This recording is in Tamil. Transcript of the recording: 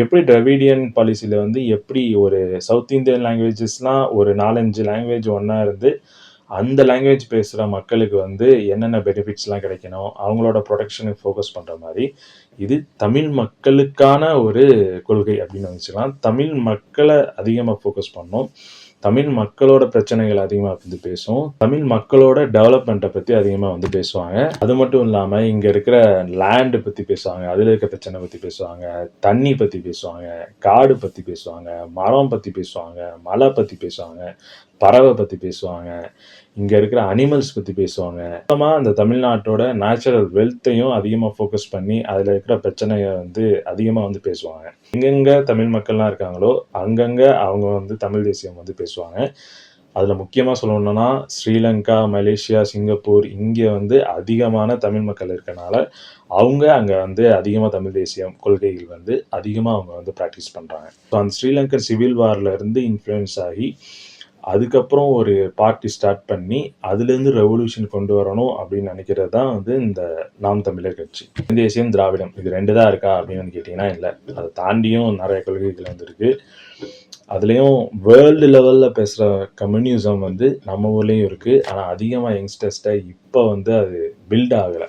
எப்படி டிராவிடியன் பாலிசியில் வந்து எப்படி ஒரு சவுத் இந்தியன் லாங்குவேஜஸ்லாம் ஒரு 4-5 லாங்குவேஜ் ஒன்றா இருந்து அந்த லாங்குவேஜ் பேசுகிற மக்களுக்கு வந்து என்னென்ன பெனிஃபிட்ஸ்லாம் கிடைக்கணும், அவங்களோட ப்ரொடெக்ஷனுக்கு ஃபோக்கஸ் பண்ணுற மாதிரி இது தமிழ் மக்களுக்கான ஒரு கொள்கை அப்படின்னு வச்சுக்கலாம். தமிழ் மக்களை அதிகமாக ஃபோக்கஸ் பண்ணோம். தமிழ் மக்களோட பிரச்சனைகள் அதிகமாக வந்து பேசும். தமிழ் மக்களோட டெவலப்மெண்ட்டை பற்றி அதிகமாக வந்து பேசுவாங்க. அது மட்டும் இல்லாமல் இங்கே இருக்கிற லேண்டு பற்றி பேசுவாங்க, அதில் இருக்க பிரச்சனை பற்றி பேசுவாங்க, தண்ணி பற்றி பேசுவாங்க, காடு பற்றி பேசுவாங்க, மரம் பற்றி பேசுவாங்க, மலை பற்றி பேசுவாங்க, பறவை பற்றி பேசுவாங்க, இங்கே இருக்கிற அனிமல்ஸ் பற்றி பேசுவாங்க. மொத்தமாக அந்த தமிழ்நாட்டோட நேச்சுரல் வெல்த்தையும் அதிகமாக ஃபோக்கஸ் பண்ணி அதில் இருக்கிற பிரச்சனையை வந்து அதிகமாக வந்து பேசுவாங்க. எங்கெங்கே தமிழ் மக்கள்லாம் இருக்காங்களோ அங்கங்கே அவங்க வந்து தமிழ் தேசியம் வந்து பேசுவாங்க. அதில் முக்கியமாக சொல்லணும்னா ஸ்ரீலங்கா, மலேசியா, சிங்கப்பூர் இங்கே வந்து அதிகமான தமிழ் மக்கள் இருக்கனால அவங்க அங்கே வந்து அதிகமாக தமிழ் தேசியம் கொள்கைகள் வந்து அதிகமாக அவங்க வந்து ப்ராக்டிஸ் பண்ணுறாங்க. ஸோ அந்த ஸ்ரீலங்கன் சிவில் வார்லேருந்து இன்ஃப்ளூயன்ஸ் ஆகி அதுக்கப்புறம் ஒரு பார்ட்டி ஸ்டார்ட் பண்ணி அதுலேருந்து ரெவல்யூஷன் கொண்டு வரணும் அப்படின்னு நினைக்கிறது தான் வந்து இந்த நாம் தமிழர் கட்சி. தேசியம், திராவிடம் இது 2 தான் இருக்கா அப்படின்னு கேட்டிங்கன்னா இல்லை, அதை தாண்டியும் நிறைய கொள்கைகள் வந்து இருக்குது. அதுலேயும் வேர்ல்டு லெவலில் பேசுகிற கம்யூனிசம் வந்து நம்ம ஊர்லேயும் இருக்குது. ஆனால் அதிகமாக யங்ஸ்டர்ஸ்ட்டை இப்போ வந்து அது பில்ட் ஆகலை.